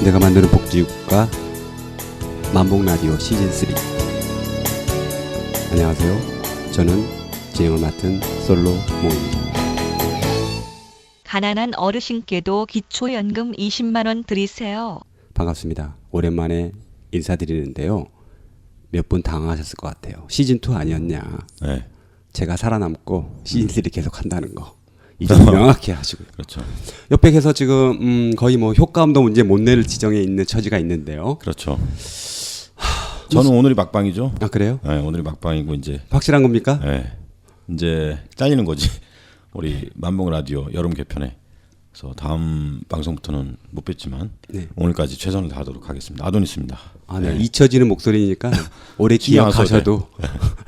내가 만드는 복지국가 만복라디오 시즌3. 안녕하세요. 저는 진행을 맡은 솔로 몽입니다. 가난한 어르신께도 기초연금 20만원 드리세요. 반갑습니다. 오랜만에 인사드리는데요. 몇 분 당황하셨을 것 같아요. 시즌2 아니었냐. 네. 제가 살아남고 시즌3 계속 한다는 거. 이 점 명확히 하시고요. 그렇죠. 옆에 계서 지금 거의 뭐 효과음도 문제 못 낼 지정에 있는 처지가 있는데요. 그렇죠. 저는 오늘이 막방이죠. 아, 그래요? 네, 오늘이 막방이고 이제. 확실한 겁니까? 네, 이제 잘리는 거지. 우리 만복 라디오 여름 개편에. 그래서 다음 방송부터는 못 뵙지만 네. 오늘까지 최선을 다하도록 하겠습니다. 아도니스입니다. 아, 네. 네. 잊혀지는 목소리니까 오래 기억하셔도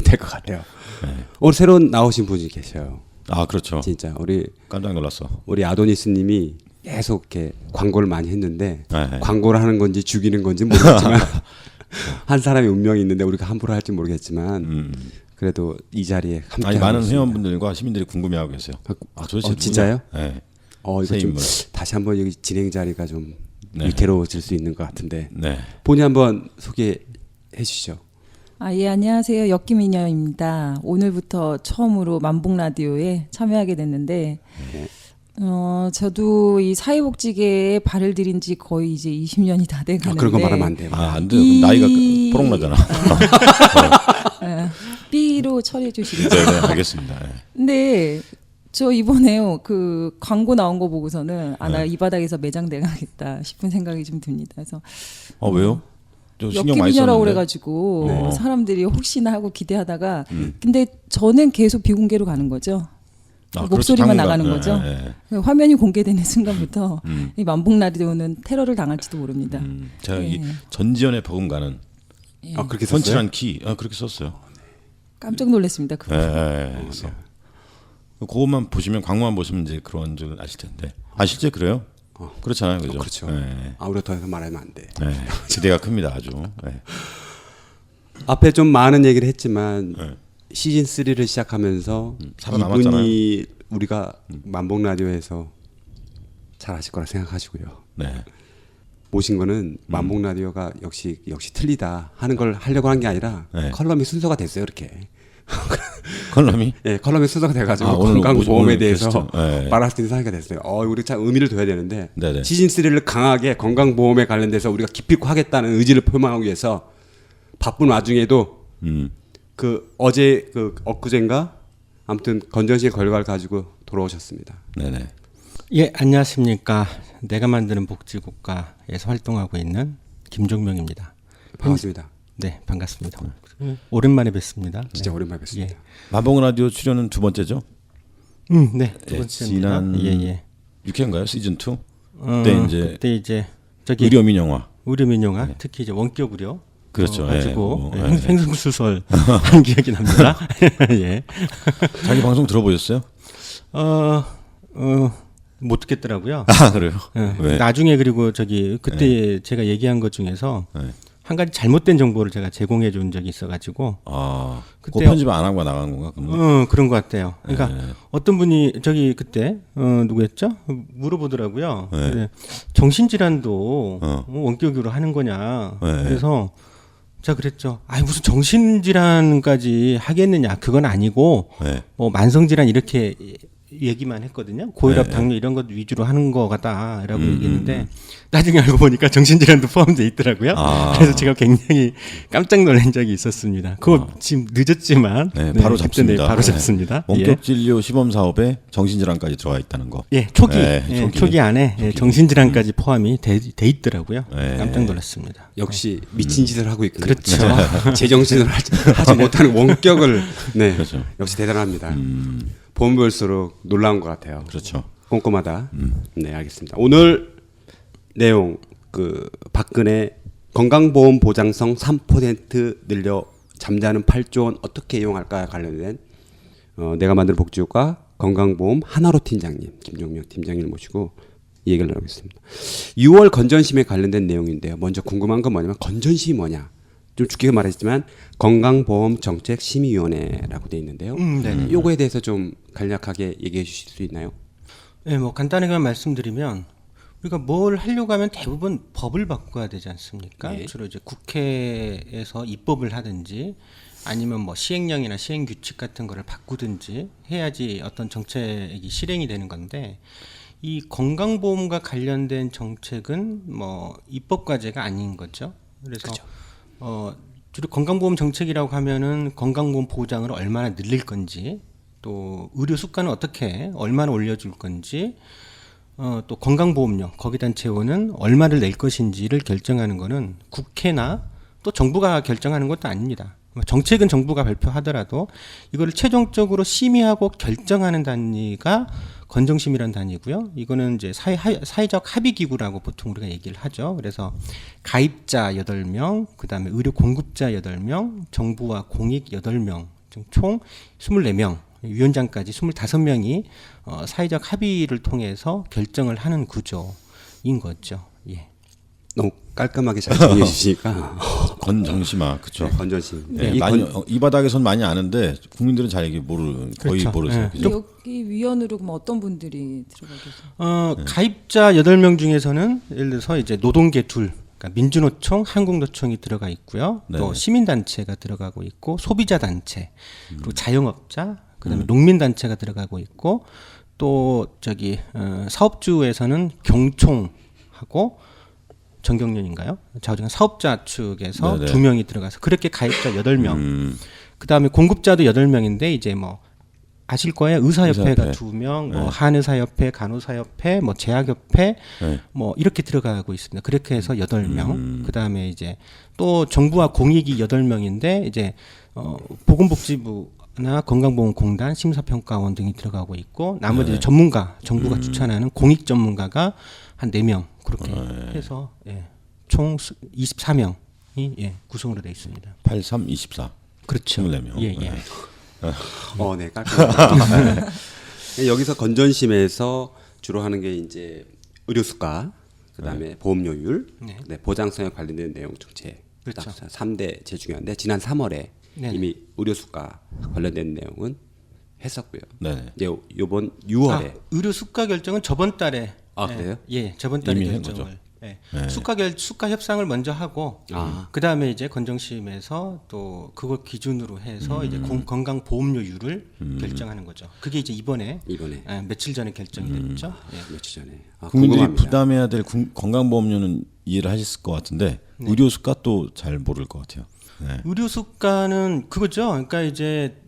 될 것 같아요. 네. 오늘 새로 나오신 분이 계셔요. 아, 그렇죠. 진짜 깜짝 놀랐어. 우리 아도니스님이 계속 이렇게 광고를 많이 했는데 네. 광고를 하는 건지 죽이는 건지 모르겠지만 한 사람의 운명이 있는데 우리가 함부로 할지 모르겠지만 그래도 이 자리에 함께 아니 많은 있습니다. 회원분들과 시민들이 궁금해하고 계세요. 아, 도대체 진짜요? 네. 이거 새 좀 인물. 다시 한번 여기 진행 자리가 좀 네. 위태로워질 수 있는 것 같은데 네. 본인 한번 소개해 주시죠. 예, 안녕하세요. 엽기미녀입니다. 오늘부터 처음으로 만복 라디오에 참여하게 됐는데, 저도 이 사회복지계에 발을 들인 지 거의 이제 20년이 다 돼 가는데. 그런 거 말하면 안 돼요. 아, 안 돼요. 나이가 뽀록 나잖아. B로 처리해 주시겠어요? 네, 네, 알겠습니다. 네. 근데 저 이번에요. 그 광고 나온 거 보고서는 나 이 바닥에서 매장 내가겠다 싶은 생각이 좀 듭니다. 그래서 왜요? 좀 신경 많이 엽기미녀라고 썼는데. 그래가지고 네. 사람들이 혹시나 하고 기대하다가 근데 저는 계속 비공개로 가는 거죠. 목소리만 그렇죠. 나가는 당분간. 거죠. 네, 네. 화면이 공개되는 순간부터 이 만복 라디오는 테러를 당할지도 모릅니다. 제가 예. 이 전지현의 버금가는 그렇게 썼어요? 펀치란 키 그렇게 썼어요. 깜짝 놀랐습니다. 그거. 그래서 그것만 보시면 광고만 보시면 이제 그런 줄 아실 텐데. 실제 그래요? 그렇잖아요, 그죠? 그렇죠. 네. 우리가 더 이상 말하면 안 돼. 네. 기대가 큽니다, 아주. 네. 앞에 좀 많은 얘기를 했지만 네. 시즌 3를 시작하면서 살아남았잖아요. 이분이 우리가 만복 라디오에서 잘 하실 거라 생각하시고요. 네. 모신 거는 만복 라디오가 역시 틀리다 하는 걸 하려고 한 게 아니라 네. 컬럼이 순서가 됐어요, 이렇게. 컬럼이? 예, 컬럼이 순서가 돼가지고 오늘 건강보험에 오늘 대해서 게스트. 네. 말할 수 있는 상황이 됐어요. 우리 참 의미를 둬야 되는데 네네. 시즌 3를 강하게 건강보험에 관련돼서 우리가 깊이 있고 하겠다는 의지를 표명하기 위해서 바쁜 와중에도 그 어제 그 엊그젠가 아무튼 건전시의 결과를 가지고 돌아오셨습니다. 네네. 예, 안녕하십니까. 내가 만드는 복지국가에서 활동하고 있는 김종명입니다. 반갑습니다. 네, 반갑습니다. 오랜만에 뵙습니다. 진짜 오랜만에 뵙습니다. 만복 라디오 출연은 두 번째죠? 네, 두 예, 번째입니다. 지난 예. 6회인가요? 시즌 2? 그때 이제 저기 의료민영화. 의료민영화, 특히 이제 원격 의료 그렇죠. 가지고 예. 횡성수설 한 기억이 납니다. 예. 자기 방송 들어보셨어요? 못 듣겠더라고요. 그래요? 왜? 나중에 그리고 저기 그때 제가 얘기한 것 중에서 한 가지 잘못된 정보를 제가 제공해 준 적이 있어가지고 그 편집 안 하고 나간 건가? 그러면? 그런 것 같아요. 그러니까 어떤 분이 저기 그때 누구였죠? 물어보더라고요. 그래, 정신질환도 원격으로 하는 거냐? 그래서 제가 그랬죠. 무슨 정신질환까지 하겠느냐? 그건 아니고 뭐 만성질환 이렇게 얘기만 했거든요. 고혈압, 당뇨 이런 것 위주로 하는 거 같다라고 얘기했는데 나중에 알고 보니까 정신질환도 포함되어 있더라고요. 그래서 제가 굉장히 깜짝 놀란 적이 있었습니다. 그거 지금 늦었지만 바로 잡습니다. 바로 잡습니다. 원격 진료 시범 사업에 정신질환까지 들어가 있다는 거. 예, 초기 안에 정신질환까지 포함이 돼 있더라고요. 깜짝 놀랐습니다. 역시 미친 짓을 하고 있군요. 그렇죠. 제정신을 하지 못하는 원격을 그렇죠. 역시 대단합니다. 보면 볼수록 놀라운 것 같아요. 그렇죠. 꼼꼼하다. 네, 알겠습니다. 오늘 내용 박근혜 건강보험 보장성 3% 늘려 잠자는 8조 원 어떻게 이용할까 관련된 내가 만든 복지국가 건강보험 하나로 팀장님 김종명 팀장님을 모시고 이 얘기를 나누겠습니다. 6월 건전심에 관련된 내용인데요. 먼저 궁금한 건 뭐냐면 건전심이 뭐냐. 좀 죽게 말했지만 건강보험정책심의위원회라고 되어 있는데요. 요거에 대해서 좀 간략하게 얘기해 주실 수 있나요? 네, 뭐 간단하게 말씀드리면 우리가 뭘 하려고 하면 대부분 법을 바꿔야 되지 않습니까? 예. 주로 이제 국회에서 입법을 하든지 아니면 뭐 시행령이나 시행규칙 같은 거를 바꾸든지 해야지 어떤 정책이 실행이 되는 건데 이 건강보험과 관련된 정책은 뭐 입법 과제가 아닌 거죠. 그래서 주로 건강보험 정책이라고 하면은 건강보험 보장을 얼마나 늘릴 건지 또 의료 수가는 어떻게 얼마나 올려줄 건지 또 건강보험료 거기다 재원은 얼마를 낼 것인지를 결정하는 거는 국회나 또 정부가 결정하는 것도 아닙니다. 정책은 정부가 발표하더라도 이거를 최종적으로 심의하고 결정하는 단위가 건정심이라는 단위고요. 이거는 이제 사회적 합의기구라고 보통 우리가 얘기를 하죠. 그래서 가입자 8명, 그다음에 의료 공급자 8명, 정부와 공익 8명, 총 24명, 위원장까지 25명이 사회적 합의를 통해서 결정을 하는 구조인 거죠. 예. 너무 깔끔하게 잘 정리해 주시니까 건정심아, 그렇죠. 네, 건전심. 네, 이 많이 건- 이 바닥에선 많이 아는데 국민들은 잘 이게 거의 그렇죠. 모르세요. 네. 그죠? 여기 위원으로 그럼 어떤 분들이 들어가 계세요? 가입자 8명 중에서는 예를 들어서 이제 노동계 둘, 그러니까 민주노총, 한국노총이 들어가 있고요. 네. 또 시민단체가 들어가고 있고 소비자단체, 그리고 자영업자, 그다음에 농민단체가 들어가고 있고 또 사업주에서는 경총하고 정경련인가요? 자우정 사업자 측에서 네네. 2명이 들어가서 그렇게 가입자 8명. 그다음에 공급자도 8명인데 이제 뭐 아실 거예요. 의사협회가 의사협회. 2명, 뭐 한의사협회, 간호사협회, 뭐 제약협회, 네. 뭐 이렇게 들어가고 있습니다. 그렇게 해서 8명. 그다음에 이제 또 정부와 공익이 8명인데 이제 보건복지부나 건강보험공단, 심사평가원 등이 들어가고 있고 나머지 이제 전문가, 정부가 추천하는 공익 전문가가 한 4명 그렇게 해서 총 24명이 구성으로 되어 있습니다. 83, 24. 그렇죠. 24명. 예, 예. 네, 깔끔하게. 여기서 건전심에서 주로 하는 게 이제 의료 수가, 그다음에 보험료율, 네, 보장성에 관련된 내용 정책. 그렇죠. 3대 제일 중요한데 지난 3월에 네네. 이미 의료 수가 관련된 내용은 했었고요. 네. 이제 요번 6월에 의료 수가 결정은 저번 달에 그래요? 예, 저번 달에 이미 한 결정을. 예. 네. 수가 협상을 먼저 하고 그다음에 이제 건정심에서 또 그걸 기준으로 해서 이제 건강 보험료율을 결정하는 거죠. 그게 이제 이번에 며칠 전에 결정이 됐죠. 예. 며칠 전에 국민들이 궁금합니다. 부담해야 될 건강보험료는 이해를 하셨을 것 같은데 의료 수가 또 잘 모를 것 같아요. 네. 의료 수가는 그거죠. 그러니까 이제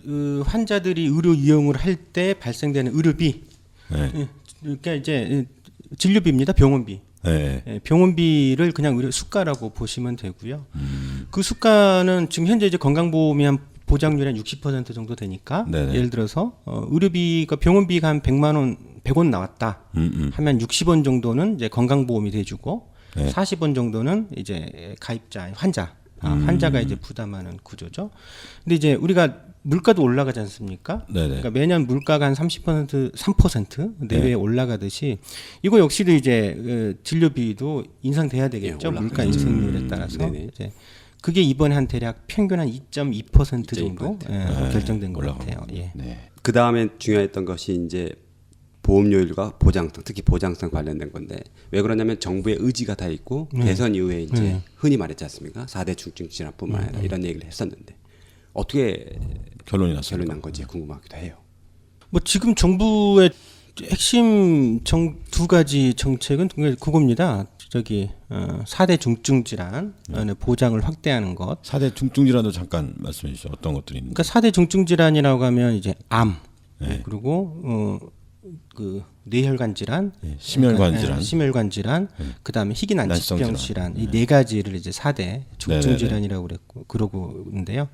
환자들이 의료 이용을 할 때 발생되는 의료비. 네. 예. 그러니까 이제 진료비입니다. 병원비. 네. 예, 병원비를 그냥 의료 수가라고 보시면 되고요. 그 수가는 지금 현재 이제 건강보험이 한 보장률이 한 60% 정도 되니까 네네. 예를 들어서 의료비가 병원비가 한 100만 원, 100원 나왔다 하면 60원 정도는 이제 건강보험이 대주고 네. 40원 정도는 이제 가입자 환자가 이제 부담하는 구조죠. 근데 이제 우리가 물가도 올라가지 않습니까? 네네. 그러니까 매년 물가가 한 30%, 3% 내외에 올라가듯이 이거 역시도 이제 진료비도 인상돼야 되겠죠. 올라가죠. 물가 인상률에 따라서 네네. 이제 그게 이번에 한 대략 평균 한 2.2% 정도 2.2%. 결정된 것 올라가고. 같아요. 예. 네. 그 다음에 중요했던 것이 이제 보험료율과 보장성, 특히 보장성 관련된 건데 왜 그러냐면 정부의 의지가 다 있고 대선 이후에 이제 흔히 말했지 않습니까? 4대 중증 질환뿐만 아니라 이런 얘기를 했었는데 어떻게 결론이 났어요. 결론 난 건지 궁금하기도 해요. 뭐 지금 정부의 핵심 두 가지 정책은 그겁니다. 4대 중증 질환 보장을 확대하는 것. 4대 중증 질환도 잠깐 말씀해 주시죠. 어떤 것들이 있는지. 그러니까 4대 중증 질환이라고 하면 이제 암 그리고 그 뇌혈관 질환, 심혈관 질환. 심혈관 질환, 그다음에 희귀 난치성 난치병 질환 이 네 가지를 이제 4대 중증 질환이라고 그러고 있는데요.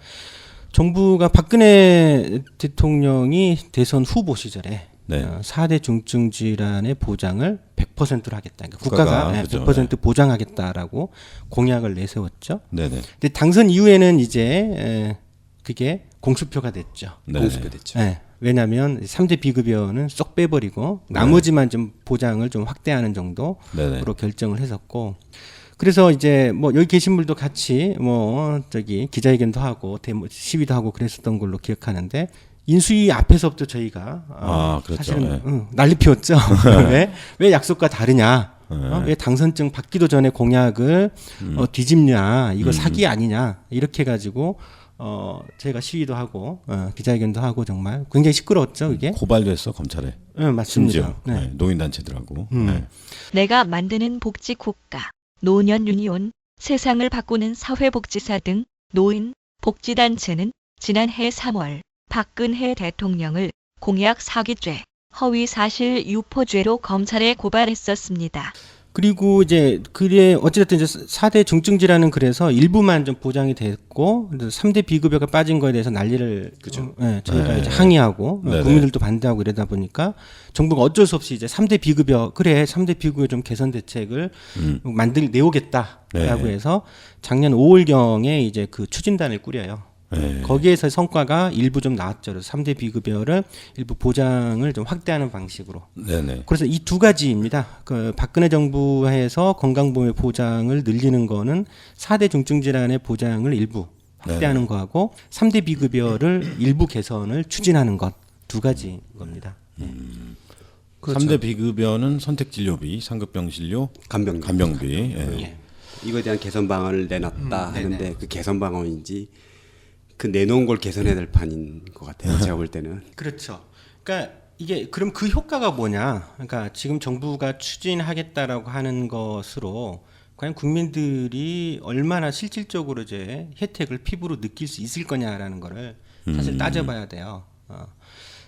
정부가 박근혜 대통령이 대선 후보 시절에 4대 중증 질환의 보장을 100%로 하겠다. 그러니까 국가가 그렇죠. 100% 보장하겠다라고 공약을 내세웠죠. 네네. 근데 당선 이후에는 이제 그게 공수표가 됐죠. 네. 공수표 됐죠. 네. 왜냐하면 3대 비급여는 쏙 빼버리고 나머지만 좀 보장을 좀 확대하는 정도로 네네. 결정을 했었고 그래서 이제 뭐 여기 계신 분들도 같이 기자회견도 하고 시위도 하고 그랬었던 걸로 기억하는데 인수위 앞에서부터 저희가 그렇죠. 사실은 네. 난리 피웠죠. 왜 약속과 다르냐? 왜 당선증 받기도 전에 공약을 뒤집냐, 이거 사기 아니냐 이렇게 해가지고 제가 시위도 하고 기자회견도 하고 정말 굉장히 시끄러웠죠 이게. 고발도 했어 검찰에. 네, 맞습니다. 심지어 네. 노인단체들하고. 내가 만드는 복지국가, 노년 유니온, 세상을 바꾸는 사회복지사 등 노인, 복지단체는 지난해 3월 박근혜 대통령을 공약 사기죄, 허위사실 유포죄로 검찰에 고발했었습니다. 그리고 이제 그게 어찌됐든 이제 4대 중증질환은 그래서 일부만 좀 보장이 됐고 3대 비급여가 빠진 거에 대해서 난리를 저희가 이제 항의하고 국민들도 반대하고 이러다 보니까 정부가 어쩔 수 없이 이제 3대 비급여 3대 비급여 좀 개선 대책을 내오겠다라고 해서 작년 5월경에 이제 그 추진단을 꾸려요. 거기에서 성과가 일부 좀 나왔죠. 그래서 3대 비급여를 일부 보장을 좀 확대하는 방식으로. 네네. 그래서 이 두 가지입니다. 그 박근혜 정부에서 건강보험의 보장을 늘리는 거는 4대 중증질환의 보장을 일부 확대하는 거하고 3대 비급여를 일부 개선을 추진하는 것 두 가지인 겁니다. 그렇죠. 3대 비급여는 선택진료비, 상급병실료, 간병비. 예. 이거에 대한 개선 방안을 내놨다 하는데 그 개선 방안인지 그 내놓은 걸 개선해야 될 판인 것 같아요. 제가 볼 때는. 그렇죠. 그러니까 이게 그럼 그 효과가 뭐냐? 그러니까 지금 정부가 추진하겠다라고 하는 것으로 과연 국민들이 얼마나 실질적으로 이제 혜택을 피부로 느낄 수 있을 거냐라는 거를 사실 따져봐야 돼요.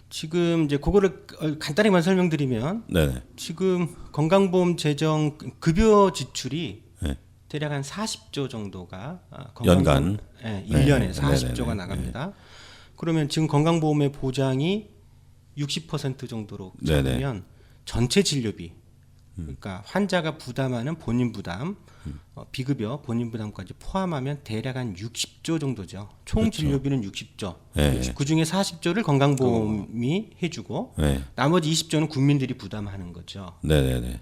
지금 이제 그거를 간단히만 설명드리면 네네. 지금 건강보험 재정 급여 지출이 네. 대략 한 40조 정도가 연간? 네, 1년에 네. 40조가 네네네. 나갑니다. 그러면 지금 건강보험의 보장이 60% 정도로 네네. 잡으면 전체 진료비, 그러니까 환자가 부담하는 본인 부담, 비급여 본인 부담까지 포함하면 대략 한 60조 정도죠. 총 진료비는 60조. 네. 그 중에 40조를 건강보험이 해주고 네. 나머지 20조는 국민들이 부담하는 거죠. 네네네.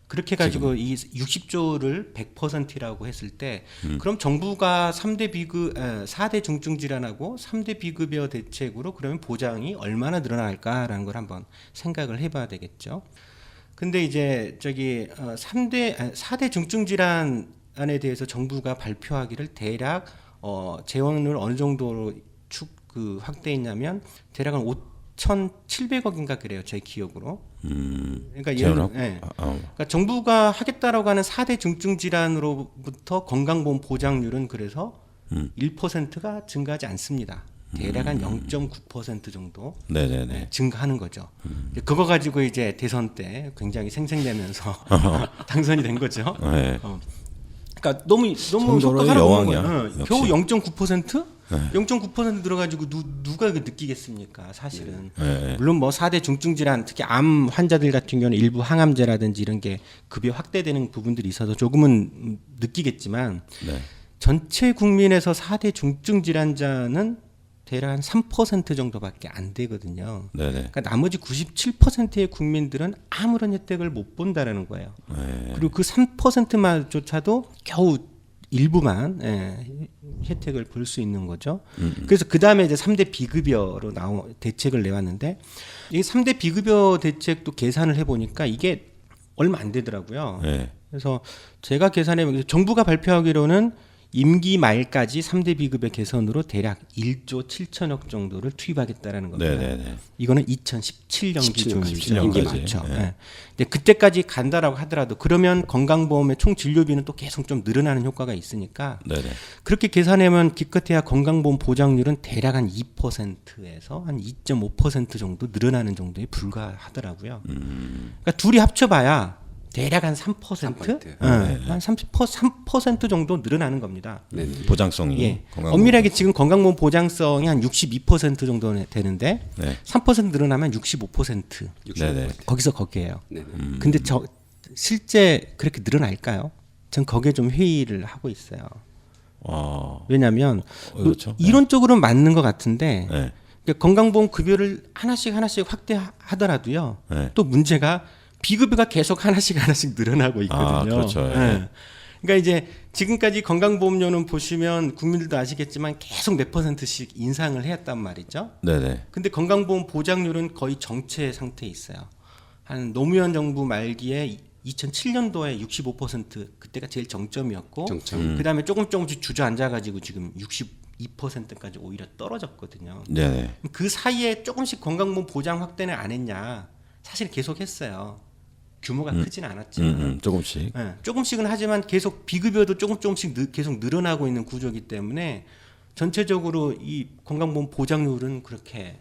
그렇게 가지고 이 60조를 100%라고 했을 때 그럼 정부가 4대 중증 질환하고 3대 비급여 대책으로 그러면 보장이 얼마나 늘어날까라는 걸 한번 생각을 해 봐야 되겠죠. 근데 이제 4대 중증 질환에 대해서 정부가 발표하기를 대략 재원을 어느 정도로 확대했냐면 대략 한 5,700억인가 그래요. 제 기억으로. 그러니까 그러니까 정부가 하겠다라고 하는 4대 중증 질환으로부터 건강보험 보장률은 그래서 1%가 증가하지 않습니다. 대략 한 0.9% 정도 네네네. 증가하는 거죠. 그거 가지고 이제 대선 때 굉장히 생생내면서 당선이 된 거죠. 네. 그러니까 너무 선도로의 효과가 여왕이야, 거예요. 겨우 0.9%? 0.9% 들어가지고 누가 그 느끼겠습니까? 사실은. 물론 뭐 4대 중증 질환, 특히 암 환자들 같은 경우는 일부 항암제라든지 이런 게 급여 확대되는 부분들이 있어서 조금은 느끼겠지만 전체 국민에서 4대 중증 질환자는 대략 한 3% 정도밖에 안 되거든요. 네네. 그러니까 나머지 97%의 국민들은 아무런 혜택을 못 본다라는 거예요. 그리고 그 3%만조차도 겨우 일부만 혜택을 볼 수 있는 거죠. 그래서 그 다음에 이제 3대 비급여로 대책을 내왔는데 이 3대 비급여 대책도 계산을 해보니까 이게 얼마 안 되더라고요. 네. 그래서 제가 계산해보면 정부가 발표하기로는 임기 말까지 3대 비급여 개선으로 대략 1조 7천억 정도를 투입하겠다라는 겁니다. 네네네. 이거는 2017년 기준입니다. 17년 임기 까지. 맞죠. 네. 네. 근데 그때까지 간다라고 하더라도 그러면 건강보험의 총 진료비는 또 계속 좀 늘어나는 효과가 있으니까 네네. 그렇게 계산하면 기껏해야 건강보험 보장률은 대략 한 2%에서 한 2.5% 정도 늘어나는 정도에 불과하더라고요. 그러니까 둘이 합쳐봐야 대략 한 3%? 한 3% 정도 늘어나는 겁니다. 보장성이. 예. 건강보험. 엄밀하게 지금 건강보험 보장성이 한 62% 정도 되는데 3% 늘어나면 65%. 네네. 거기에요. 근데 실제 그렇게 늘어날까요? 전 거기에 좀 회의를 하고 있어요. 왜냐하면 그렇죠. 이론적으로는 맞는 것 같은데 네. 그러니까 건강보험 급여를 하나씩 확대하더라도요. 또 문제가 비급여가 계속 하나씩 늘어나고 있거든요. 그렇죠. 네. 그러니까 이제 지금까지 건강보험료는 보시면 국민들도 아시겠지만 계속 몇 %씩 인상을 해왔단 말이죠. 네네. 근데 건강보험 보장률은 거의 정체 상태에 있어요. 한 노무현 정부 말기에 2007년도에 65% 그때가 제일 정점이었고 정점. 그다음에 조금씩 주저앉아 가지고 지금 62%까지 오히려 떨어졌거든요. 네. 그 사이에 조금씩 건강보험 보장 확대는 안 했냐? 사실 계속 했어요. 규모가 크진 않았지만 조금씩. 네, 조금씩은 하지만 계속 비급여도 조금씩 계속 늘어나고 있는 구조이기 때문에 전체적으로 이 건강보험 보장률은 그렇게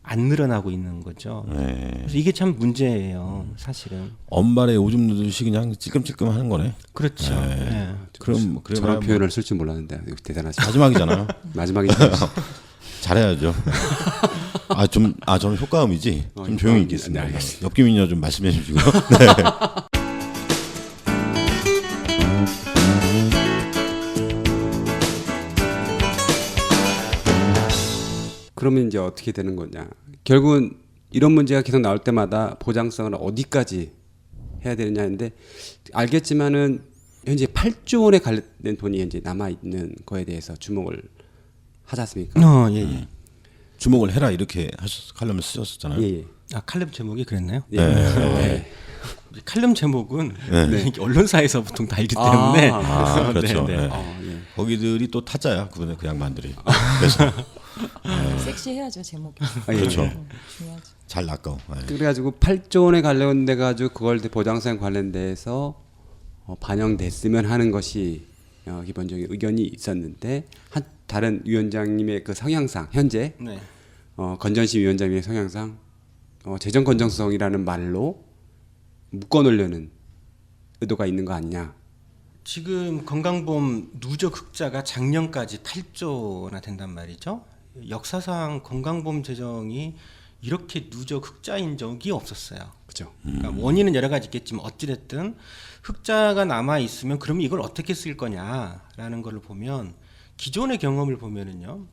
안 늘어나고 있는 거죠. 네. 그래서 이게 참 문제예요, 사실은. 엄발에 오줌 누듯이 그냥 찔끔찔끔 하는 거네. 그렇죠. 네. 그럼 저런 표현을 쓸 줄 몰랐는데 이거 대단하시죠. 마지막이잖아요. 마지막이죠. 잘해야죠. 저는 효과음이지. 좀 조용히 있겠습니다. 네, 알겠습니다. 옆김 미녀 좀 말씀해 주시고. 그러면 이제 어떻게 되는 거냐? 결국은 이런 문제가 계속 나올 때마다 보장성을 어디까지 해야 되느냐인데 알겠지만은 현재 8조 원에 관련된 돈이 현재 남아 있는 거에 대해서 주목을 하지 않습니까? 예. 주목을 해라 이렇게 칼럼을 쓰셨잖아요. 예, 예. 아, 칼럼 제목이 그랬나요? 예. 네. 칼럼 제목은 이게 언론사에서 보통 달기 때문에 그렇죠. 네, 네. 네. 거기들이 또 타짜야. 그 양반들이. 그래서 섹시해야죠 제목이. 그렇죠. 중요하죠. 잘 낚아. 네. 그래가지고 8조 원에 관련돼 가지고 그걸 보장성 관련돼서 반영됐으면 하는 것이 기본적인 의견이 있었는데 다른 위원장님의 그 성향상 현재 네. 건전심 위원장님의 성향상 재정 건전성이라는 말로 묶어놓으려는 의도가 있는 거 아니냐? 지금 건강보험 누적 흑자가 작년까지 8조나 된단 말이죠. 역사상 건강보험 재정이 이렇게 누적 흑자인 적이 없었어요. 그렇죠. 그러니까 원인은 여러 가지 있겠지만 어찌됐든 흑자가 남아 있으면 그러면 이걸 어떻게 쓸 거냐라는 걸 보면 기존의 경험을 보면은요.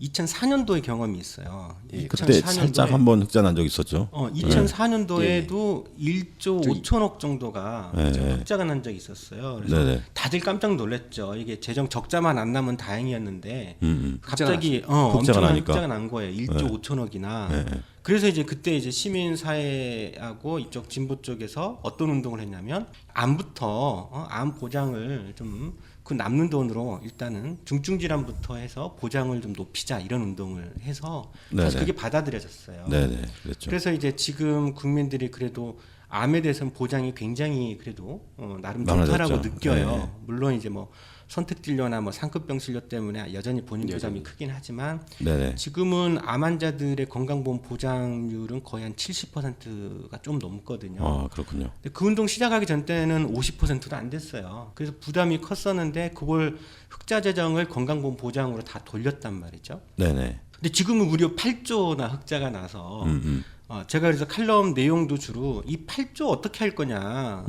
2004년도의 경험이 있어요. 예, 그때 살짝 한번 흑자 난 적 있었죠. 2004년도에도 1조 5천억 정도가 흑자가 난 적이 있었어요. 그래서 다들 깜짝 놀랐죠. 이게 재정 적자만 안 나면 다행이었는데 갑자기 엄청난 흑자가 난 거예요. 1조 5천억이나. 그래서 이제 그때 이제 시민사회하고 이쪽 진보 쪽에서 어떤 운동을 했냐면 암부터 암 보장을 좀 그 남는 돈으로 일단은 중증질환부터 해서 보장을 좀 높이자 이런 운동을 해서 사실 그게 받아들여졌어요. 네네, 그랬죠. 그래서 이제 지금 국민들이 그래도 암에 대해서는 보장이 굉장히 그래도 나름 좋다라고 느껴요. 네. 물론 이제 뭐 선택 진료나 뭐 상급병 진료 때문에 여전히 본인 부담이 크긴 하지만 네네. 지금은 암 환자들의 건강보험 보장률은 거의 한 70%가 좀 넘거든요. 아, 그렇군요. 근데 그 운동 시작하기 전 때는 50%도 안 됐어요. 그래서 부담이 컸었는데 그걸 흑자 재정을 건강보험 보장으로 다 돌렸단 말이죠. 네네. 근데 지금은 무려 8조나 흑자가 나서 제가 그래서 칼럼 내용도 주로 이 8조 어떻게 할 거냐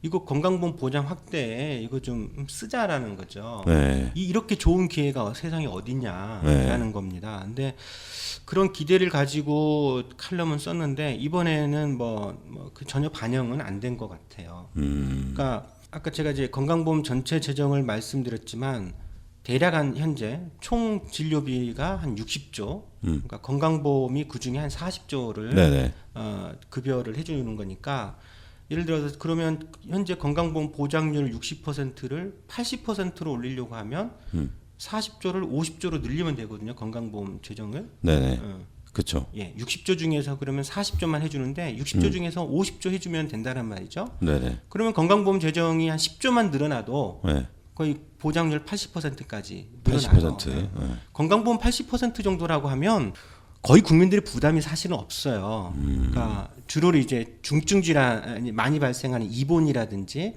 이거 건강보험 보장 확대에 이거 좀 쓰자라는 거죠. 네. 이렇게 좋은 기회가 세상에 어딨냐라는 겁니다. 근데 그런 기대를 가지고 칼럼은 썼는데 이번에는 그 전혀 반영은 안 된 것 같아요. 그러니까 아까 제가 이제 건강보험 전체 재정을 말씀드렸지만 대략 한 현재 총 진료비가 한 60조, 그러니까 건강보험이 그 중에 한 40조를 급여를 해주는 거니까 예를 들어서 그러면 현재 건강보험 보장률 60%를 80%로 올리려고 하면 40조를 50조로 늘리면 되거든요. 건강보험 재정을. 네네. 그렇죠. 예, 60조 중에서 그러면 40조만 해주는데 60조 중에서 50조 해주면 된다는 말이죠. 네네. 그러면 건강보험 재정이 한 10조만 늘어나도 네. 거의 보장률 80%까지 늘어나요. 80%. 네. 네. 건강보험 80% 정도라고 하면 거의 국민들의 부담이 사실은 없어요. 그러니까 주로 이제 중증 질환이 많이 발생하는 입원이라든지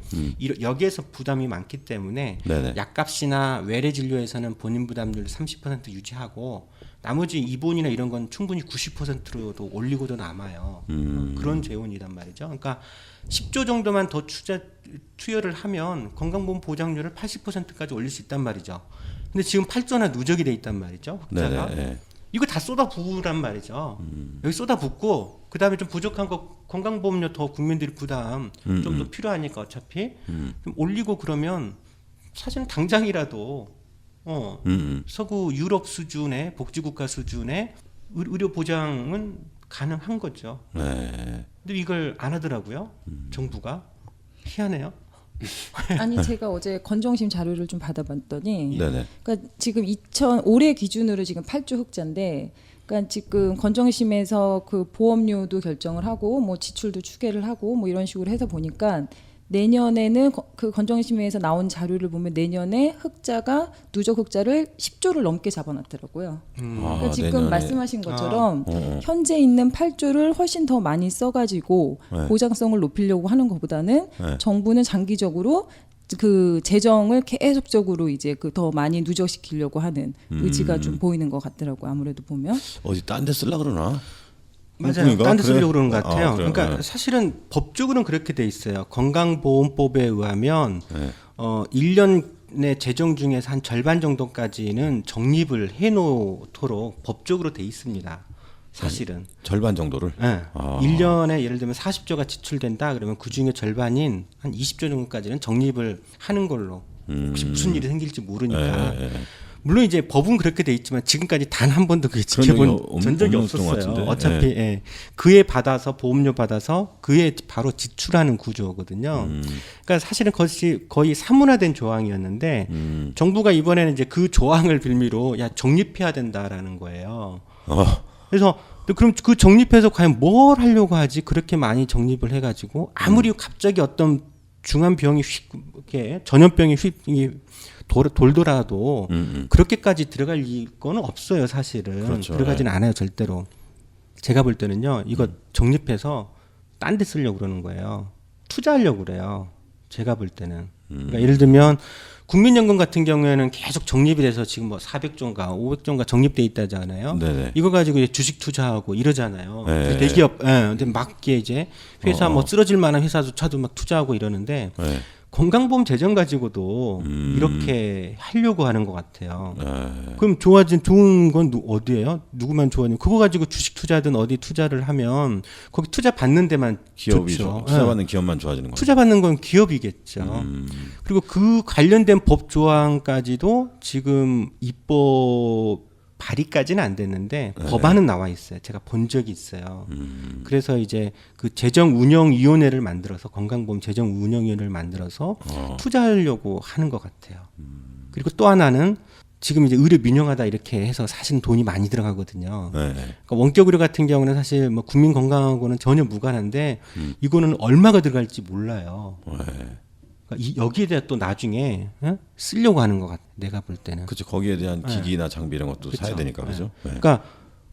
여기에서 부담이 많기 때문에 네네. 약값이나 외래 진료에서는 본인 부담률 30% 유지하고 나머지 입원이나 이런 건 충분히 90%로도 올리고도 남아요. 그런 재원이란 말이죠. 그러니까 10조 정도만 더 투여를 하면 건강보험 보장률을 80%까지 올릴 수 있단 말이죠. 근데 지금 8조나 누적이 돼 있단 말이죠. 흑자가. 네네. 이거 다 쏟아부으란 말이죠. 여기 쏟아붓고 그다음에 좀 부족한 거 건강보험료 더 국민들이 부담 좀 더 필요하니까 어차피 좀 올리고 그러면 사실은 당장이라도 서구 유럽 수준의 복지국가 수준의 의료 보장은 가능한 거죠. 네. 근데 이걸 안 하더라고요. 정부가. 희한해요. 아니 제가 어제 건정심 자료를 좀 받아봤더니 네네. 그러니까 지금 올해 기준으로 지금 8조 흑자인데 그러니까 지금 건정심에서 그 보험료도 결정을 하고 뭐 지출도 추계를 하고 뭐 이런 식으로 해서 보니까 내년에는 그 건정심에서 나온 자료를 보면 내년에 흑자가 누적 흑자를 10조를 넘게 잡아놨더라고요. 그러니까 지금 내년에. 말씀하신 것처럼 현재 있는 8조를 훨씬 더 많이 써가지고 네. 보장성을 높이려고 하는 것보다는 네. 정부는 장기적으로 그 재정을 계속적으로 이제 그 더 많이 누적시키려고 하는 의지가 좀 보이는 것 같더라고요. 아무래도 보면. 어디 딴 데 쓰려 그러나? 맞아요. 그러니까? 딴 데 그래? 쓰려고 그러는 것 같아요. 그래요? 그러니까 네. 사실은 법적으로는 그렇게 돼 있어요. 건강보험법에 의하면 네. 1년의 재정 중에서 한 절반 정도까지는 적립을 해놓도록 법적으로 돼 있습니다. 사실은. 절반 정도를. 네. 아. 1년에 예를 들면 40조가 지출된다 그러면 그 중에 절반인 한 20조 정도까지는 적립을 하는 걸로 혹시 무슨 일이 생길지 모르니까. 네. 물론 이제 법은 그렇게 돼 있지만 지금까지 단 한 번도 그게 그런 지켜본 적이 적이 없는 것 없었어요. 같은데. 어차피 예. 그에 받아서 보험료 받아서 그에 바로 지출하는 구조거든요. 그러니까 사실은 그것이 거의 사문화된 조항이었는데 정부가 이번에는 이제 그 조항을 빌미로 야 적립해야 된다라는 거예요. 그래서 그럼 그 적립해서 과연 뭘 하려고 하지? 그렇게 많이 적립을 해가지고 아무리 갑자기 어떤 중한 병이 이렇게 전염병이 돌더라도 그렇게까지 들어갈 거는 없어요, 사실은. 그렇죠. 들어가지는 않아요, 절대로. 제가 볼 때는요, 이거 적립해서 딴 데 쓰려고 그러는 거예요. 투자하려고 그래요. 제가 볼 때는. 그러니까 예를 들면 국민연금 같은 경우에는 계속 적립이 돼서 지금 뭐 400조인가 500조인가 적립돼 있다잖아요. 네네. 이거 가지고 이제 주식 투자하고 이러잖아요. 네. 대기업, 근데 막게 이제 회사 뭐 쓰러질 만한 회사조차도 막 투자하고 이러는데 네. 건강보험 재정 가지고도 이렇게 하려고 하는 것 같아요. 네. 그럼 좋은 건 어디예요? 누구만 좋아하냐? 그거 가지고 주식 투자든 어디 투자를 하면 거기 투자 받는 데만 기업이 좋죠. 투자받는 기업만 좋아지는 거예요. 투자 받는 건 기업이겠죠. 그리고 그 관련된 법 조항까지도 지금 입법 발의까지는 안 됐는데 법안은 나와 있어요. 제가 본 적이 있어요. 그래서 이제 그 재정운영위원회를 만들어서 건강보험 재정운영위원회를 만들어서 투자하려고 하는 것 같아요. 그리고 또 하나는 지금 이제 의료 민영화다 이렇게 해서 사실은 돈이 많이 들어가거든요. 네. 그러니까 원격 의료 같은 경우는 사실 뭐 국민 건강하고는 전혀 무관한데 이거는 얼마가 들어갈지 몰라요. 그러니까 여기에 대해 또 나중에 쓰려고 하는 것 같아. 내가 볼 때는. 그렇죠. 거기에 대한 기기나 장비 이런 것도 그쵸. 사야 되니까 그죠. 네. 그러니까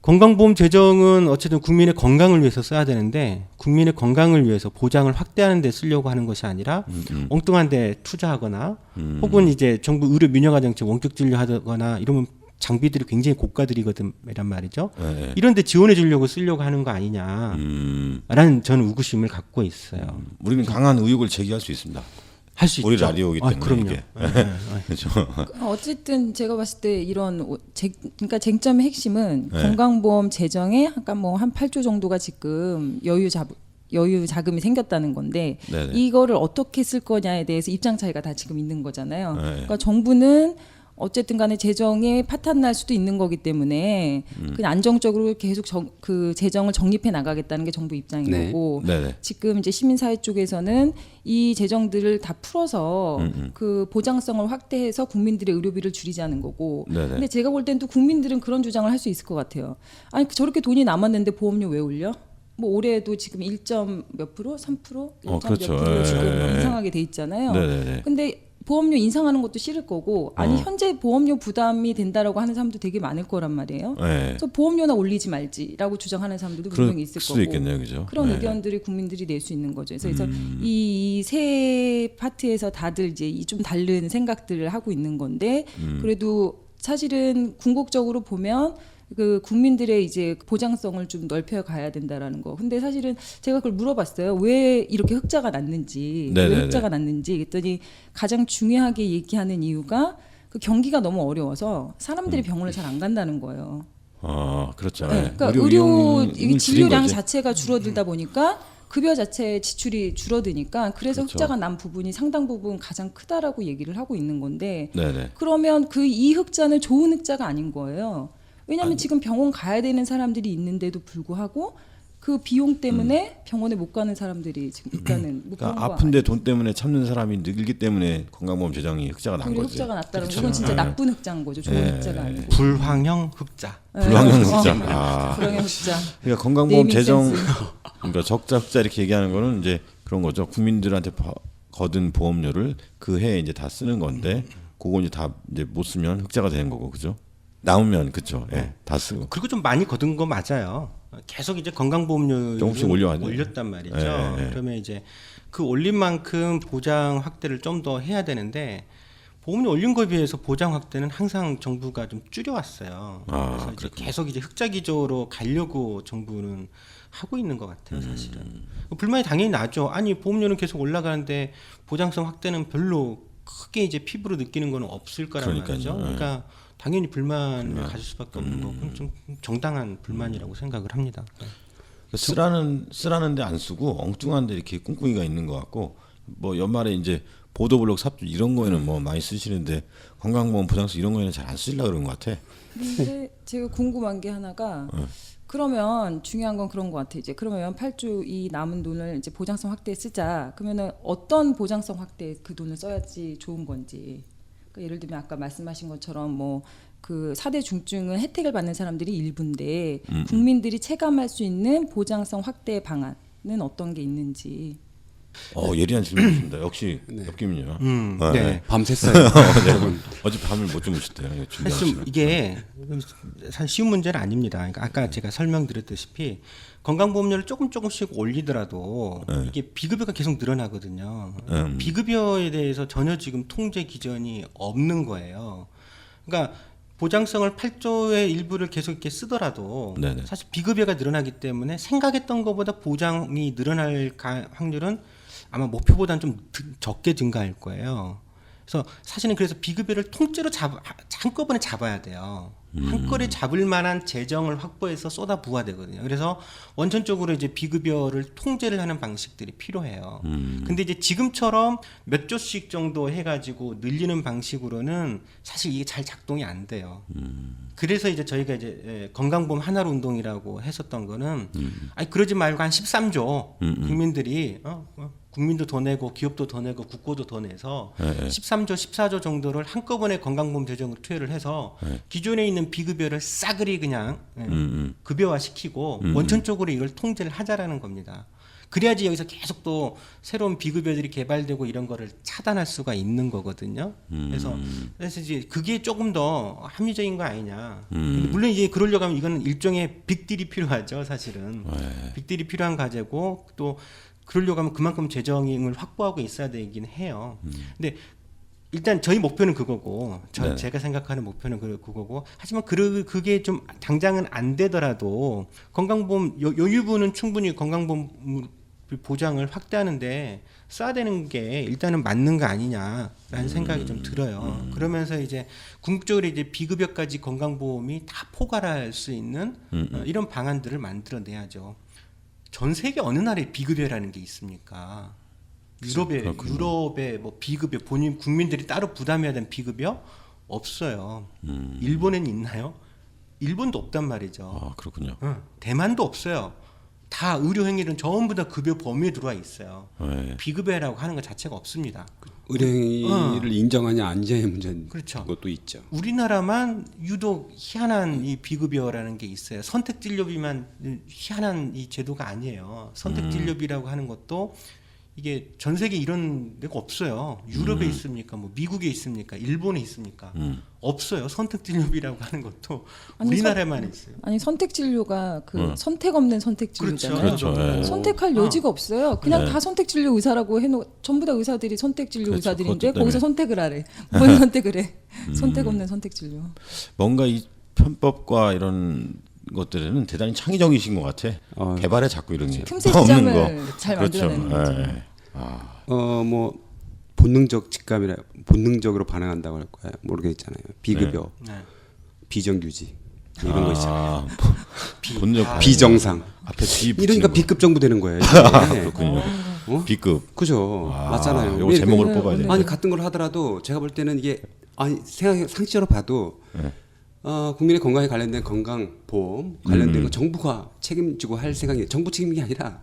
건강보험 재정은 어쨌든 국민의 건강을 위해서 써야 되는데 국민의 건강을 위해서 보장을 확대하는 데 쓰려고 하는 것이 아니라 엉뚱한 데 투자하거나 혹은 이제 정부 의료 민영화 정책 원격 진료하거나 이러면 장비들이 굉장히 고가들이거든 이란 말이죠. 네. 이런 데 지원해 주려고 쓰려고 하는 거 아니냐라는 저는 의구심을 갖고 있어요. 우리는 강한 의혹을 제기할 수 있습니다. 할 수 있죠. 우리 라디오이기 때문에 그럼요. 이게. 그렇죠. 어쨌든 제가 봤을 때 이런 그러니까 쟁점의 핵심은 네. 건강보험 재정에 약간 뭐 한 8조 정도가 지금 여유 자금이 생겼다는 건데 네네. 이거를 어떻게 쓸 거냐에 대해서 입장 차이가 다 지금 있는 거잖아요. 네. 그러니까 정부는 어쨌든 간에 재정에 파탄 날 수도 있는 거기 때문에 그냥 안정적으로 계속 그 재정을 적립해 나가겠다는 게 정부 입장인 네. 거고 네네. 지금 이제 시민사회 쪽에서는 이 재정들을 다 풀어서 그 보장성을 확대해서 국민들의 의료비를 줄이자는 거고. 네네. 근데 제가 볼 땐 또 국민들은 그런 주장을 할 수 있을 것 같아요. 아니 저렇게 돈이 남았는데 보험료 왜 올려? 뭐 올해도 지금 1점 몇 프로? 3%? 1점 그렇죠. 몇 프로 지금 예, 예. 인상하게 돼 있잖아요. 네네네. 근데 보험료 인상하는 것도 싫을 거고 아니 현재 보험료 부담이 된다라고 하는 사람도 되게 많을 거란 말이에요. 네. 그래서 보험료나 올리지 말지라고 주장하는 사람들도 그럴 분명히 있을 수도 거고. 있겠네요, 그죠? 그런 네. 의견들이 국민들이 낼 수 있는 거죠. 그래서 이 세 파트에서 다들 이제 좀 다른 생각들을 하고 있는 건데 그래도 사실은 궁극적으로 보면 그 국민들의 이제 보장성을 좀 넓혀 가야 된다라는 거. 근데 사실은 제가 그걸 물어봤어요. 왜 이렇게 흑자가 났는지, 네네네. 왜 흑자가 났는지 그랬더니 가장 중요하게 얘기하는 이유가 그 경기가 너무 어려워서 사람들이 병원을 잘 안 간다는 거예요. 그렇죠. 네. 네. 그러니까 의료 의료 이용을 이게 줄인 진료량 거지. 자체가 줄어들다 보니까 급여 자체 지출이 줄어드니까 그래서 그렇죠. 흑자가 난 부분이 상당 부분 가장 크다라고 얘기를 하고 있는 건데 네네. 그러면 그 이 흑자는 좋은 흑자가 아닌 거예요. 왜냐하면 지금 병원 가야 되는 사람들이 있는데도 불구하고 그 비용 때문에 병원에 못 가는 사람들이 지금 있다는 뭐 그런 그러니까 거 아픈데 돈 때문에 참는 사람이 늘기 때문에 건강보험 재정이 흑자가 난 오히려 거지. 흑자가 났다는 거. 그렇죠. 이건 진짜 네. 나쁜 흑자인 거죠. 좋은 흑자가 아니고. 불황형 흑자. 불황형 네. 흑자. 어, 아. 불황형 흑자. 그러니까 건강보험 네이밍 재정 센스. 그러니까 적자 흑자 이렇게 얘기하는 거는 이제 그런 거죠. 국민들한테 거둔 보험료를 그 해에 이제 다 쓰는 건데 그거 이제 다 이제 못 쓰면 흑자가 되는 거고 그죠? 남으면 그죠? 예, 다 쓰고. 그리고 좀 많이 거둔 거 맞아요. 계속 이제 건강보험료 조금씩 올려가죠. 올렸단 말이죠. 예. 그러면 이제 그 올린 만큼 보장 확대를 좀 더 해야 되는데 보험료 올린 거에 비해서 보장 확대는 항상 정부가 좀 줄여왔어요. 아, 그래서 이제 그렇군요. 계속 이제 흑자 기조로 가려고 정부는 하고 있는 것 같아요, 사실은. 불만이 당연히 나죠. 아니 보험료는 계속 올라가는데 보장성 확대는 별로 크게 이제 피부로 느끼는 건 없을 거란 그러니까요. 말이죠. 예. 그러니까 당연히 불만을 가질 수밖에 없는 거고 그건 좀 정당한 불만이라고 생각을 합니다. 네. 쓰라는데 안 쓰고 엉뚱한데 이렇게 꿍꿍이가 있는 것 같고 뭐 연말에 이제 보도블록 삽주 이런 거에는 뭐 많이 쓰시는데 건강보험 보장서 이런 거에는 잘 안 쓰려고 그런 것 같아. 근데 제가 궁금한 게 하나가 그러면 중요한 건 그런 것 같아. 이제 그러면 8조 이 남은 돈을 이제 보장성 확대에 쓰자. 그러면은 어떤 보장성 확대에 그 돈을 써야지 좋은 건지. 그러니까 예를 들면 아까 말씀하신 것처럼 뭐 그 4대 중증은 혜택을 받는 사람들이 일부인데 국민들이 체감할 수 있는 보장성 확대 방안은 어떤 게 있는지. 예리한 질문이십니다. 역시 옆김이요. 네. 밤샜어요. 여러분 어제 밤을 못 주무셨대요. 사실 준비하시고. 좀 이게 사실 쉬운 문제는 아닙니다. 그러니까 아까 제가 설명드렸다시피 건강보험료를 조금씩 올리더라도 이게 비급여가 계속 늘어나거든요. 비급여에 대해서 전혀 지금 통제 기전이 없는 거예요. 그러니까 보장성을 8조의 일부를 계속 이렇게 쓰더라도 네네. 사실 비급여가 늘어나기 때문에 생각했던 것보다 보장이 늘어날 확률은 아마 목표보다는 좀 적게 증가할 거예요. 그래서 사실은 그래서 비급여를 통째로 한꺼번에 잡아야 돼요. 한꺼번에 잡을 만한 재정을 확보해서 쏟아 부어야 되거든요. 그래서 원천적으로 이제 비급여를 통제를 하는 방식들이 필요해요. 근데 이제 지금처럼 몇 조씩 정도 해가지고 늘리는 방식으로는 사실 이게 잘 작동이 안 돼요. 그래서 이제 저희가 이제 건강보험 하나로 운동이라고 했었던 거는 아니 그러지 말고 한 13조 국민들이 국민도 더 내고 기업도 더 내고 국고도 더 내서 13조, 14조 정도를 한꺼번에 건강보험 재정으로 투여를 해서 기존에 있는 비급여를 싸그리 그냥 급여화시키고 원천적으로 이걸 통제를 하자라는 겁니다. 그래야지 여기서 계속 또 새로운 비급여들이 개발되고 이런 거를 차단할 수가 있는 거거든요. 그래서 이제 그게 조금 더 합리적인 거 아니냐. 근데 물론 이제 그러려고 하면 이거는 일종의 빅딜이 필요하죠, 사실은. 빅딜이 필요한 과제고 또 그러려고 하면 그만큼 재정을 확보하고 있어야 되긴 해요. 근데 일단 저희 목표는 그거고 제가 생각하는 목표는 그거고 하지만 그게 좀 당장은 안 되더라도 건강보험 여유분은 충분히 건강보험 보장을 확대하는데 써야 되는 게 일단은 맞는 거 아니냐라는 생각이 좀 들어요. 그러면서 이제 궁극적으로 이제 비급여까지 건강보험이 다 포괄할 수 있는 이런 방안들을 만들어내야죠. 전 세계 어느 나라에 비급여라는 게 있습니까? 유럽에 뭐 비급여 본인 국민들이 따로 부담해야 되는 비급여 없어요. 일본엔 있나요? 일본도 없단 말이죠. 아 그렇군요. 대만도 없어요. 다 의료 행위는 전부 다 급여 범위에 들어와 있어요. 비급여라고 하는 것 자체가 없습니다. 의료행위를 인정하냐 안 인정의 문제인 그렇죠. 것도 있죠. 우리나라만 유독 희한한 이 비급여라는 게 있어요. 선택진료비만 희한한 이 제도가 아니에요. 선택진료비라고 하는 것도 이게 전 세계 이런 데가 없어요. 유럽에 있습니까? 뭐 미국에 있습니까? 일본에 있습니까? 없어요. 선택진료비라고 하는 것도 아니, 우리나라에만 있어요. 아니 선택 진료가 그 선택 없는 선택 진료잖아요. 그렇죠. 예. 선택할 여지가 없어요. 그냥 네. 다 선택 진료 의사라고 전부 다 의사들이 선택 진료 그렇죠. 의사들인데 그것도 거기서 때문에. 선택을 하래. 뭘 선택을 해? 선택 없는 선택 진료. 뭔가 이 편법과 이런 것들에는 대단히 창의적이신 것 같아. 개발해 자꾸 이런 게 틈새 없는 시장을 잘 만들어내는 거죠. 예. 뭐 본능적 직감이라 본능적으로 반응한다고 할 거야 모르겠잖아요. 비급여, 네. 비정규직 이런 거 있잖아요. 본적 비정상 앞에 비 이러니까 B급 정도 되는 거예요. 이게. 그렇군요. B급. 그죠. 맞잖아요. 요거 제목을 뽑아야 돼. 아니 같은 걸 하더라도 제가 볼 때는 이게 아니 상식적으로 봐도 국민의 건강에 관련된 건강보험 관련된 거 정부가 책임지고 할 생각이 정부 책임이 게 아니라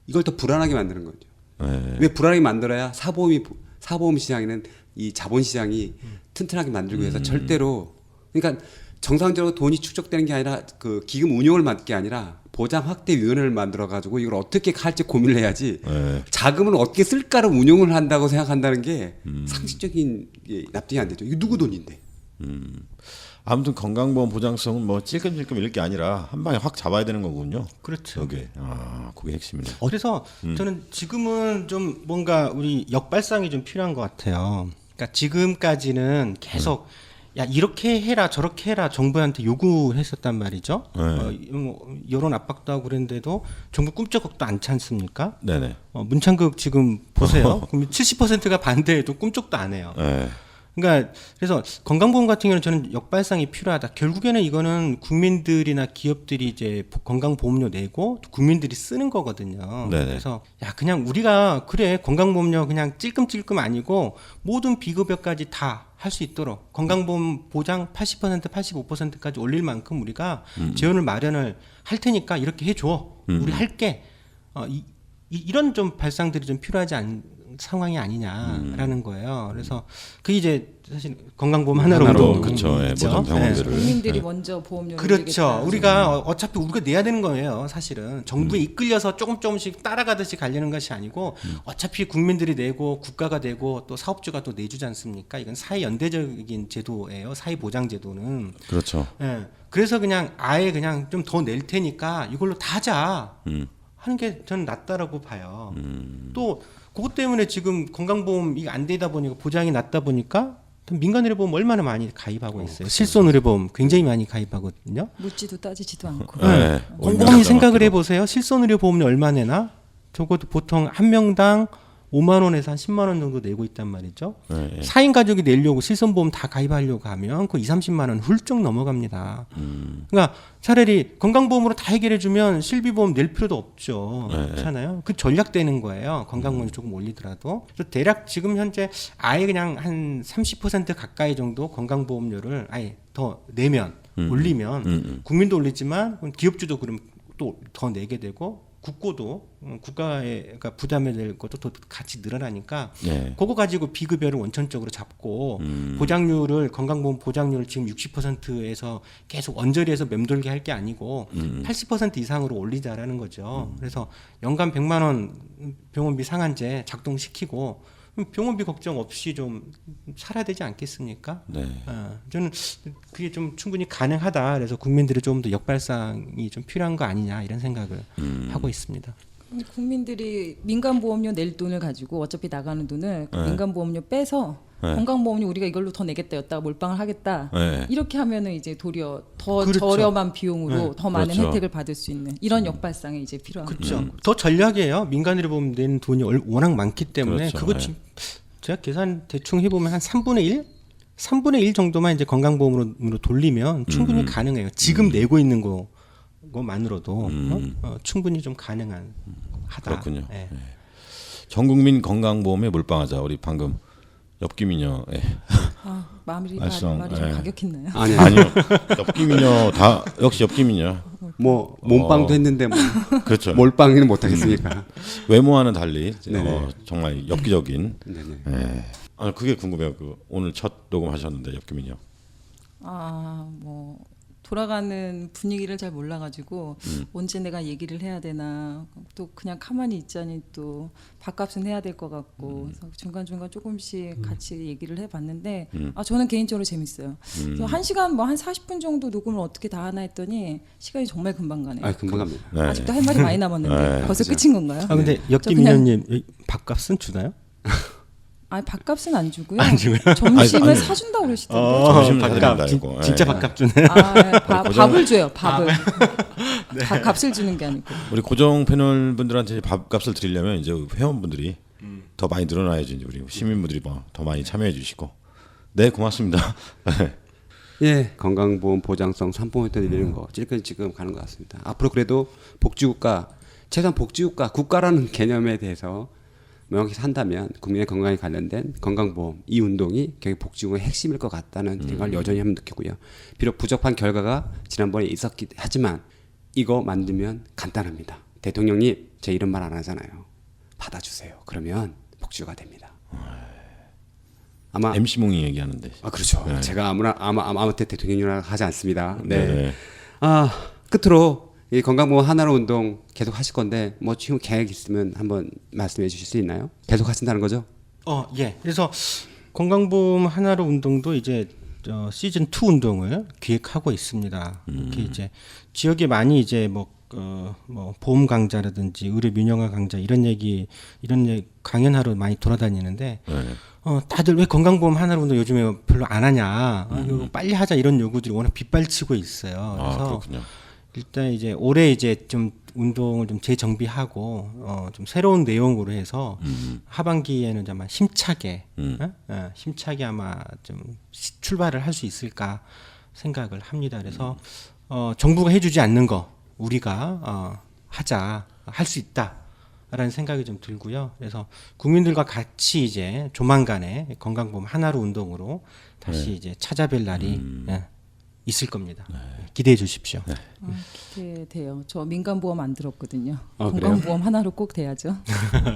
이걸 더 불안하게 만드는 거죠. 네. 왜 불안하게 만들어야 사보험 시장에는 이 자본 시장이 튼튼하게 만들기 위해서 절대로 그러니까 정상적으로 돈이 축적되는 게 아니라 그 기금 운용을 맡는 게 아니라 보장 확대 위원회를 만들어 가지고 이걸 어떻게 할지 고민을 해야지 네. 자금을 어떻게 쓸까를 운용을 한다고 생각한다는 게 상식적인 게 납득이 안 되죠. 이거 누구 돈인데? 아무튼 건강보험 보장성은 뭐 찔끔찔끔 이럴 게 아니라 한 방에 확 잡아야 되는 거군요. 그렇죠. 그게 그게 핵심이네. 그래서 저는 지금은 좀 뭔가 우리 역발상이 좀 필요한 것 같아요. 그러니까 지금까지는 계속 야 이렇게 해라 저렇게 해라 정부한테 요구했었단 말이죠. 뭐 여론 압박도 하고 그랬는데도 정부 꿈쩍도 않지 않습니까? 네네. 문창극 지금 보세요. 70%가 반대해도 꿈쩍도 안 해요. 네. 그러니까 그래서 건강보험 같은 경우는 저는 역발상이 필요하다. 결국에는 이거는 국민들이나 기업들이 이제 건강보험료 내고 국민들이 쓰는 거거든요. 네네. 그래서 야 그냥 우리가 그래 건강보험료 그냥 찔끔찔끔 아니고 모든 비급여까지 다 할 수 있도록 건강보험 보장 80% 85%까지 올릴 만큼 우리가 재원을 마련을 할 테니까 이렇게 해줘. 우리 할게. 이런 좀 발상들이 좀 필요하지 않 상황이 아니냐라는 거예요. 그래서 그게 이제 사실 건강보험 하나로 그렇죠. 예, 모든 병원들을 국민들이 먼저 보험료를 그렇죠. 내겠다. 우리가 어차피 우리가 내야 되는 거예요. 사실은 정부에 이끌려서 조금씩 따라가듯이 가려는 것이 아니고 어차피 국민들이 내고 국가가 내고 또 사업주가 또 내주지 않습니까? 이건 사회 연대적인 제도예요. 사회 보장 제도는. 그렇죠. 예. 그래서 그냥 아예 그냥 좀 더 낼 테니까 이걸로 다 하자 하는 게 저는 낫다라고 봐요. 또 그것 때문에 지금 건강보험 이게 안 되다 보니까 보장이 낮다 보니까 민간의료보험 얼마나 많이 가입하고 있어요. 실손의료보험 굉장히 많이 가입하거든요. 묻지도 따지지도 않고. 네. 곰곰이 생각을 해보세요. 실손의료보험료 얼마 내나? 적어도 보통 한 명당 5만 원에서 한 10만 원 정도 내고 있단 말이죠. 네. 4인 가족이 내려고 실손보험 다 가입하려고 하면 그 2, 30만 원 훌쩍 넘어갑니다. 그러니까 차라리 건강보험으로 다 해결해주면 실비보험 낼 필요도 없죠. 그렇잖아요. 그 전략되는 거예요. 건강보험 조금 올리더라도. 그래서 대략 지금 현재 아예 그냥 한 30% 가까이 정도 건강보험료를 아예 더 내면 올리면 국민도 올리지만 기업주도 그럼 또 더 내게 되고 국고도 국가에 그러니까 부담해야 될 것도 더 같이 늘어나니까 네. 그거 가지고 비급여를 원천적으로 잡고 보장률을 건강보험 보장률을 지금 60%에서 계속 언저리에서 맴돌게 할 게 아니고 80% 이상으로 올리자라는 거죠. 그래서 연간 100만 원 병원비 상한제 작동시키고 병원비 걱정 없이 좀 살아야 되지 않겠습니까? 네. 저는 그게 좀 충분히 가능하다. 그래서 국민들이 좀 더 역발상이 좀 필요한 거 아니냐 이런 생각을 하고 있습니다. 국민들이 민간보험료 낼 돈을 가지고 어차피 나가는 돈을 그 민간보험료 빼서 네. 건강보험료 우리가 이걸로 더 내겠다였다가 몰빵을 하겠다. 네. 이렇게 하면은 이제 도리어 더 그렇죠. 저렴한 비용으로 더 많은 그렇죠. 혜택을 받을 수 있는 이런 역발상이 이제 필요한 거죠. 그렇죠. 더 전략이에요. 민간의료보험 내는 돈이 워낙 많기 때문에 그렇죠. 그거 네. 제가 계산 대충 해보면 한 3분의 1? 3분의 1 정도만 이제 건강보험으로 돌리면 충분히 가능해요. 지금 내고 있는 거만으로도 충분히 좀 가능한 하다. 그렇군요. 네. 네. 전국민 건강보험에 몰빵하자. 우리 방금 엽기미녀. 예. 말이 말씀, 좀 가격했나요? 아니요. 엽기미녀 다 역시 엽기미녀. 뭐 몸빵도 했는데 뭐 그렇죠. 몰빵이는 못 하겠습니까? 외모와는 달리 네네. 정말 엽기적인. 네네. 예. 그게 궁금해요. 오늘 첫 녹음하셨는데 엽기미녀. 뭐 돌아가는 분위기를 잘 몰라가지고 언제 내가 얘기를 해야 되나 또 그냥 가만히 있자니 또 밥값은 해야 될 것 같고 그래서 중간중간 조금씩 같이 얘기를 해봤는데 저는 개인적으로 재밌어요. 그래서 1시간 뭐 한 40분 정도 녹음을 어떻게 다 하나 했더니 시간이 정말 금방 가네요. 금방 갑니다. 네. 아직도 할 말이 많이 남았는데 네. 벌써 끝인 건가요? 근데 저 엽기민현님 밥값은 주나요? 밥값은 안 주고요. 안 주고요? 점심을 사준다고 그러시던데. 점심을 밥값, 사야 된다, 이거. 진짜 예. 밥값 주네. 밥을 줘요. 밥을. 값을 주는 게 아니고. 우리 고정 패널 분들한테 밥값을 드리려면 이제 회원분들이 더 많이 늘어나야지 이제 우리 시민분들이 더 많이 참여해 주시고. 네, 고맙습니다. 예, 건강보험 보장성 3포인트 늘리는 거 지금 가는 것 같습니다. 앞으로 그래도 복지국가, 최소한 복지국가, 국가라는 개념에 대해서 명확히 산다면 국민의 건강에 관련된 건강보험 이 운동이 결국 복지국의 핵심일 것 같다는 생각을 여전히 한번 느끼고요. 비록 부적합한 결과가 지난번에 있었긴 하지만 이거 만들면 간단합니다. 대통령님 제 이런 말 안 하잖아요. 받아주세요. 그러면 복지가 됩니다. 아마 MC 몽이 얘기하는데. 그렇죠. 네. 제가 아무한테 대통령이라 하지 않습니다. 네. 네. 끝으로 이 건강보험 하나로 운동 계속 하실 건데 뭐 지금 계획 있으면 한번 말씀해 주실 수 있나요? 계속 하신다는 거죠? 예. 그래서 건강보험 하나로 운동도 이제 시즌 2 운동을 기획하고 있습니다. 이렇게 이제 지역에 많이 이제 뭐 보험 강좌라든지 의료 민영화 강좌 이런 얘기 강연하러 많이 돌아다니는데 다들 왜 건강보험 하나로 운동 요즘에 별로 안 하냐? 이거 빨리 하자 이런 요구들이 워낙 빗발치고 있어요. 그래서 그렇군요. 일단 이제 올해 이제 좀 운동을 좀 재정비하고 좀 새로운 내용으로 해서 하반기에는 아마 힘차게 힘차게 아마 좀 출발을 할 수 있을까 생각을 합니다. 그래서 정부가 해주지 않는 거 우리가 하자 할 수 있다라는 생각이 좀 들고요. 그래서 국민들과 같이 이제 조만간에 건강보험 하나로 운동으로 다시 이제 찾아뵐 날이 있을 겁니다. 기대해 주십시오. 기대돼요. 저 민간보험 안 들었거든요. 그래요? 건강보험 하나로 꼭 돼야죠.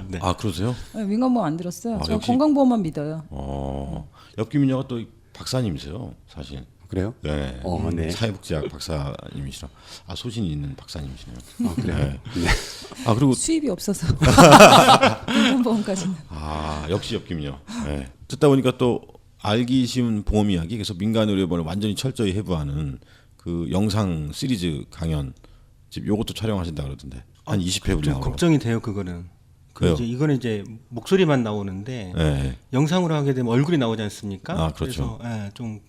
네. 그러세요? 네, 민간보험 안 들었어요. 저 역시- 건강보험만 믿어요. 엽기민여가 또 박사님이세요, 사실. 그래요? 네. 네. 사회복지학 박사님이시라. 소신이 있는 박사님이시네요. 그래요? 네. 그리고 수입이 없어서 민간보험까지는. 역시 엽기민여. 네. 듣다 보니까 또 알기 쉬운 보험 이야기, 그래서 민간 의료보험을 완전히 철저히 해부하는 그 영상 시리즈 강연 지금 요것도 촬영하신다 그러던데 한 20회 좀 분량으로. 걱정이 돼요 그거는. 왜요? 이제 이거는 이제 목소리만 나오는데 네. 영상으로 하게 되면 얼굴이 나오지 않습니까? 그렇죠. 그래서 좀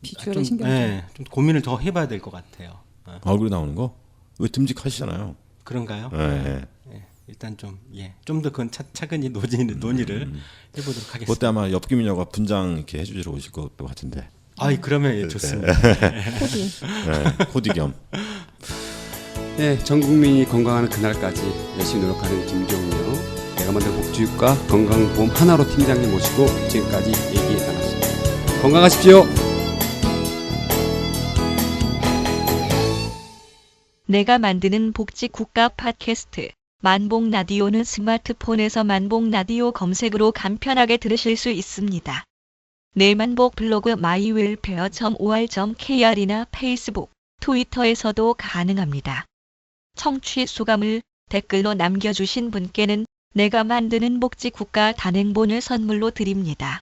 비주얼에 신경 써. 좀 고민을 더 해봐야 될 것 같아요. 얼굴이 나오는 거? 왜 듬직하시잖아요. 그런가요? 네. 일단 좀 더 그건 차근히 논의를 해보도록 하겠습니다. 그때 아마 엽기민여가 분장 이렇게 해주시러 오실 것 같은데. 그러면 좋습니다. 코디. 네. 코디 겸. 네, 전 국민이 건강하는 그날까지 열심히 노력하는 김종료 내가 만든 복지국가 건강보험 하나로 팀장님 모시고 지금까지 얘기 나눴습니다. 건강하십시오. 내가 만드는 복지국가 팟캐스트 만복라디오는 스마트폰에서 만복라디오 검색으로 간편하게 들으실 수 있습니다. 내 만복 블로그 myWellPare.or.kr이나 페이스북, 트위터에서도 가능합니다. 청취 소감을 댓글로 남겨주신 분께는 내가 만드는 복지국가 단행본을 선물로 드립니다.